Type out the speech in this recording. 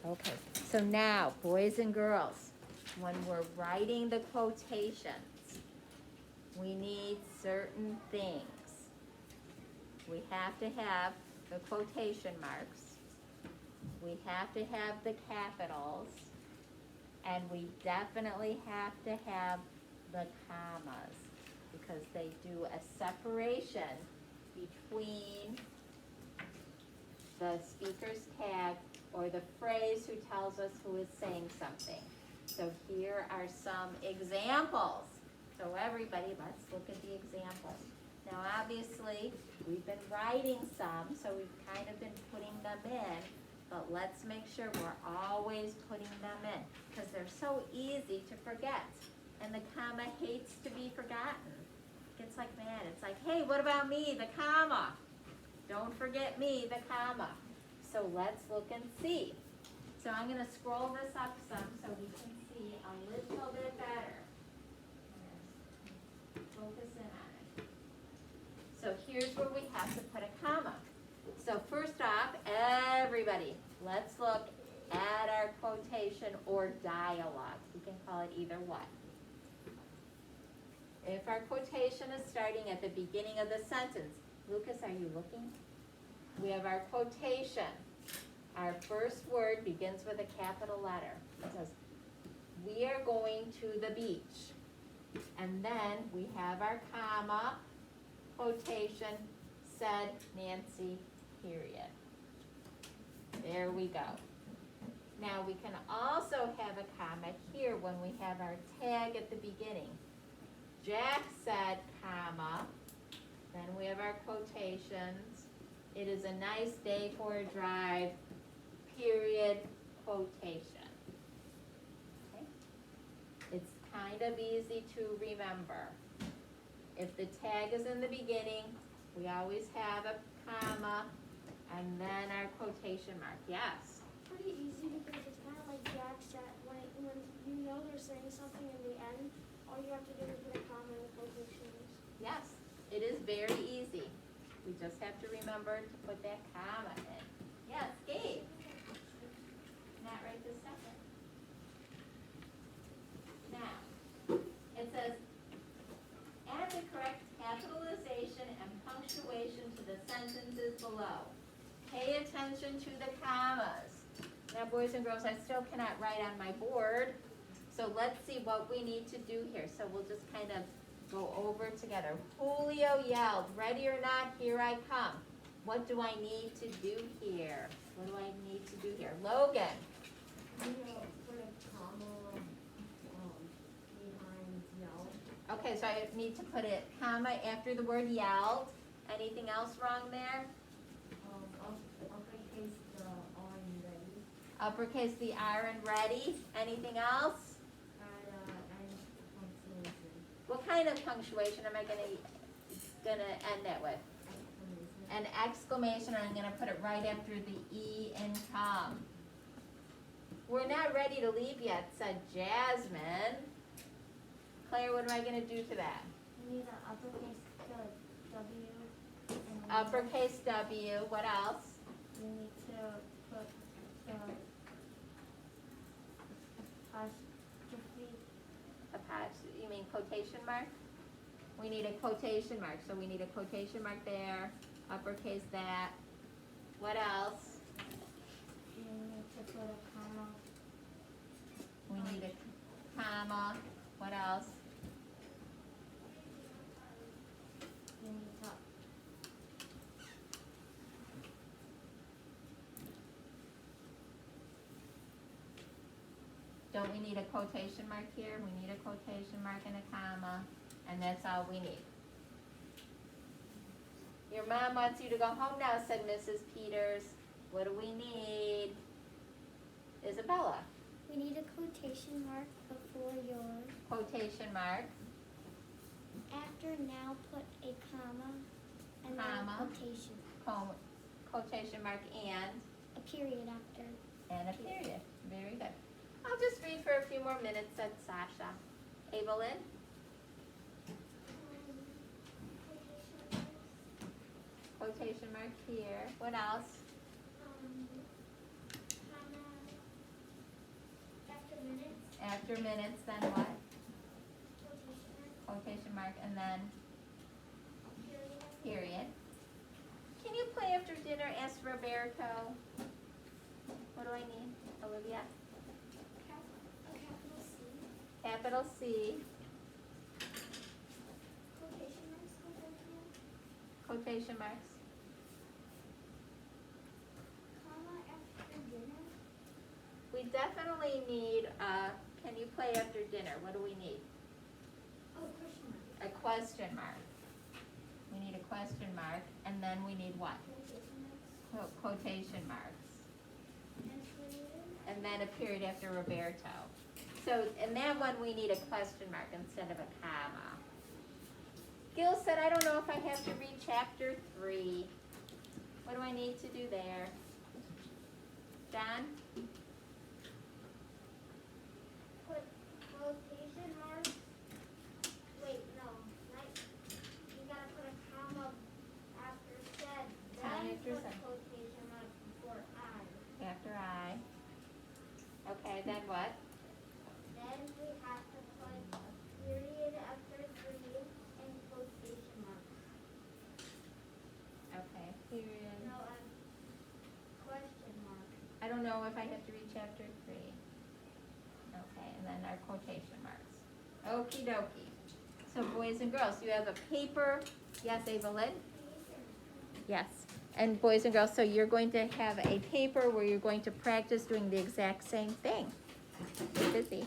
Okay, so now, boys and girls, when we're writing the quotations, we need certain things. We have to have the quotation marks. We have to have the capitals. And we definitely have to have the commas because they do a separation between the speaker's tag or the phrase who tells us who is saying something. So here are some examples. So everybody, let's look at the examples. Now obviously, we've been writing some, so we've kind of been putting them in, but let's make sure we're always putting them in because they're so easy to forget. And the comma hates to be forgotten. It's like mad. It's like, hey, what about me, the comma? Don't forget me, the comma. So let's look and see. So I'm going to scroll this up some so we can see a little bit better. Focus in on it. So here's where we have to put a comma. So first off, everybody, let's look at our quotation or dialogue. We can call it either one. If our quotation is starting at the beginning of the sentence, Lucas, are you looking? We have our quotation. Our first word begins with a capital letter. It says, we are going to the beach. And then we have our comma, quotation, said Nancy, period. There we go. Now we can also have a comma here when we have our tag at the beginning. Jack said, comma, then we have our quotations. It is a nice day for a drive, period, quotation. Okay? It's kind of easy to remember. If the tag is in the beginning, we always have a comma and then our quotation mark. Yes? Pretty easy because it's kind of like Jack said, when you know they're saying something in the end, all you have to do is put a comma in the quotations. Yes, it is very easy. We just have to remember to put that comma in. Yes, Gabe? Not right this second. Now, it says, add the correct capitalization and punctuation to the sentences below. Pay attention to the commas. Now, boys and girls, I still cannot write on my board, so let's see what we need to do here. So we'll just kind of go over together. Julio yelled, ready or not, here I come. What do I need to do here? What do I need to do here? Logan. You know, put a comma behind yell. Okay, so I need to put a comma after the word yelled. Anything else wrong there? Uppercase the R in ready. Uppercase the R in ready. Anything else? And punctuation. What kind of punctuation am I gonna end that with? An exclamation, and I'm gonna put it right after the E in come. We're not ready to leave yet, said Jasmine. Claire, what am I gonna do to that? You need an uppercase W. And Uppercase W, what else? you need to put the apostrophe. You mean quotation mark? We need a quotation mark, so we need a quotation mark there, uppercase that. What else? You need to put a comma. We need a comma. What else? You need to Don't we need a quotation mark here? We need a quotation mark and a comma, and that's all we need. Your mom wants you to go home now, said Mrs. Peters. What do we need? Isabella. We need a quotation mark before your. Quotation mark. After now, put a comma and then Comma. a quotation. Quotation mark and A period after. a period. Very good. I'll just read for a few more minutes, said Sasha. Evelyn? Quotation mark here. What else? after minutes, then what? Quotation mark. Quotation mark, and then Period. period. Can you play after dinner? Ask Roberto. What do I need, Olivia? A capital C. Capital C, Quotation marks. quotation marks. Comma after dinner. We definitely need, can you play after dinner? What do we need? Oh, question mark. A question mark. We need a question mark, and then we need what? Quotation marks. Quotation marks. And period. And then a period after Roberto. So in that one, we need a question mark instead of a comma. Gil said, I don't know if I have to read chapter 3. What do I need to do there? John? Put quotation marks. Wait, no. You gotta put a comma after said. Comma Then after put said. quotation marks before I. After I. Okay, then what? Then we have to put a period after 3 and quotation marks. Okay, period. No, question mark. I don't know if I have to read chapter 3. Okay, and then our quotation marks. Okie dokie. So boys and girls, you have a paper. Yes, Evelyn? Yes. And boys and girls, so you're going to have a paper where you're going to practice doing the exact same thing. Get busy.